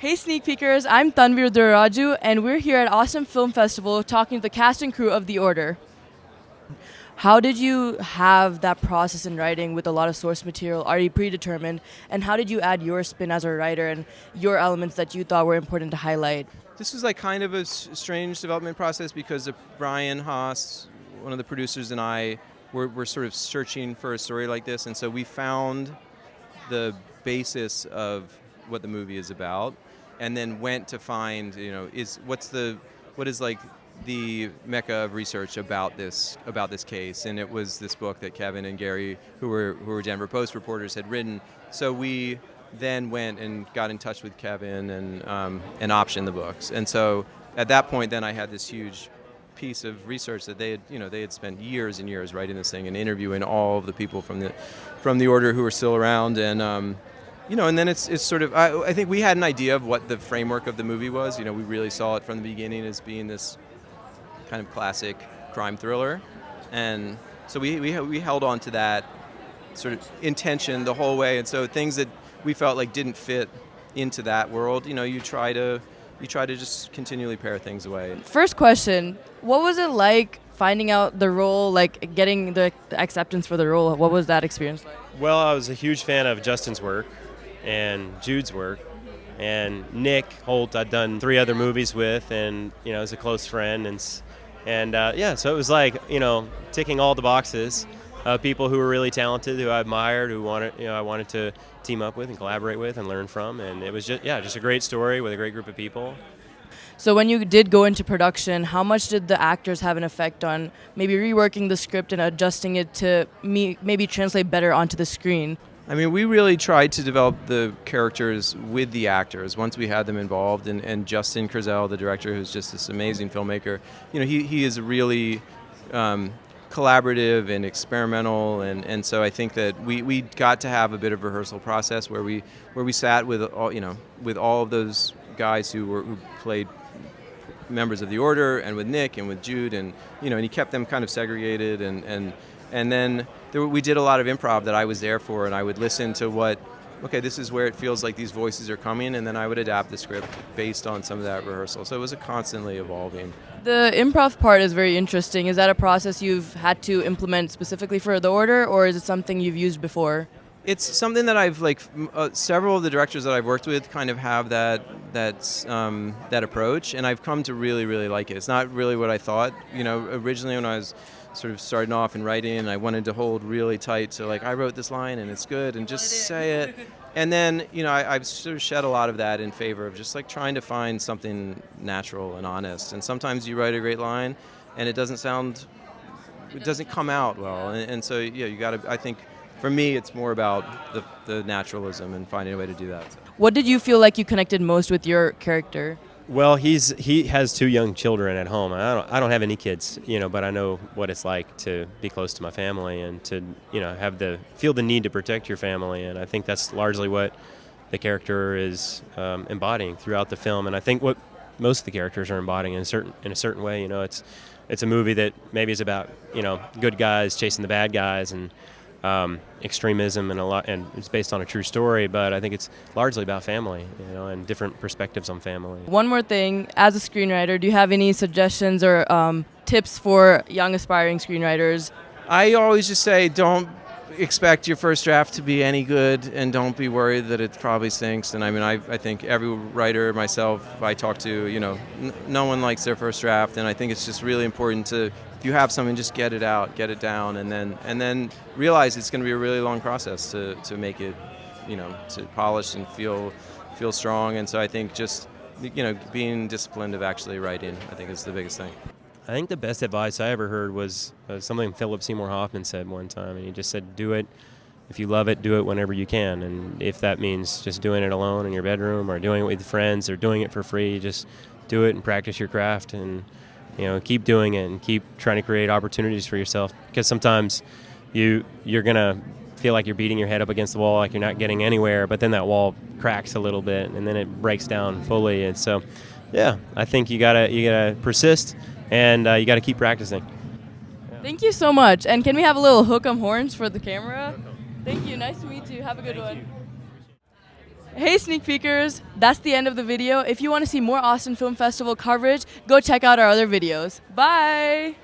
Hey Sneak Peekers, I'm Tanvi Rudraraju, and we're here at Awesome Film Festival talking to the cast and crew of The Order. How did you have that process in writing with a lot of source material already predetermined, and how did you add your spin as a writer and your elements that you thought were important to highlight? This was like kind of a strange development process because Brian Haas, one of the producers, and I were sort of searching for a story like this, and so we found the basis of what the movie is about, and then went to find, what is like the mecca of research about this case, and it was this book that Kevin and Gary, who were Denver Post reporters, had written. So we then went and got in touch with Kevin and optioned the books. And so at that point, then I had this huge piece of research that they had spent years and years writing this thing and interviewing all of the people from the Order who are still around, and and then it's sort of I think we had an idea of what the framework of the movie was. We really saw it from the beginning as being this kind of classic crime thriller, and so we held on to that sort of intention the whole way. And so things that we felt like didn't fit into that world, you try to just continually pare things away. First question, what was it like finding out the role, like getting the acceptance for the role? What was that experience like? Well, I was a huge fan of Justin's work and Jude's work, and Nick Holt I'd done 3 other movies with, and as a close friend, and so it was like ticking all the boxes. People who were really talented, who I admired, who I wanted to team up with and collaborate with and learn from, and it was just a great story with a great group of people. So when you did go into production, how much did the actors have an effect on maybe reworking the script and adjusting it to maybe translate better onto the screen? I mean, we really tried to develop the characters with the actors once we had them involved, and Justin Kurzel, the director, who's just this amazing filmmaker, he is really collaborative and experimental, and so I think that we got to have a bit of a rehearsal process where we sat with all of those guys who played members of the Order, and with Nick and with Jude, and he kept them kind of segregated, and then we did a lot of improv that I was there for, and I would listen to this is where it feels like these voices are coming, and then I would adapt the script based on some of that rehearsal. So it was a constantly evolving. The improv part is very interesting. Is that a process you've had to implement specifically for The Order, or is it something you've used before? It's something that I've several of the directors that I've worked with kind of have that approach, and I've come to really, really like it. It's not really what I thought. Originally when I was sort of starting off and writing, and I wanted to hold really tight to I wrote this line and it's good and just say it. And then I've sort of shed a lot of that in favor of just trying to find something natural and honest. And sometimes you write a great line and it doesn't come out well. And so you got to. I think for me it's more about the naturalism and finding a way to do that. What did you feel like you connected most with your character? Well, he has 2 young children at home. I don't have any kids, but I know what it's like to be close to my family and to feel the need to protect your family, and I think that's largely what the character is embodying throughout the film, and I think what most of the characters are embodying in a certain way. It's a movie that maybe is about good guys chasing the bad guys and extremism and it's based on a true story, but I think it's largely about family, and different perspectives on family. One more thing, as a screenwriter, do you have any suggestions or tips for young aspiring screenwriters? I always just say don't expect your first draft to be any good, and don't be worried that it probably stinks. And I mean, I think every writer, myself, I talk to, no one likes their first draft, and I think it's just really important to, if you have something, just get it out, get it down, and then realize it's going to be a really long process to make it, to polish and feel strong. And so I think just being disciplined of actually writing, I think, is the biggest thing. I think the best advice I ever heard was something Philip Seymour Hoffman said one time, and he just said, do it. If you love it, do it whenever you can. And if that means just doing it alone in your bedroom or doing it with friends or doing it for free, just do it and practice your craft, and keep doing it and keep trying to create opportunities for yourself, because sometimes you're going to feel like you're beating your head up against the wall, like you're not getting anywhere, but then that wall cracks a little bit and then it breaks down fully. And so, I think you gotta persist, and you got to keep practicing. Thank you so much. And can we have a little hook 'em horns for the camera? Thank you. Nice to meet you. Have a good one. Hey sneak peekers, that's the end of the video. If you want to see more Austin Film Festival coverage, go check out our other videos. Bye!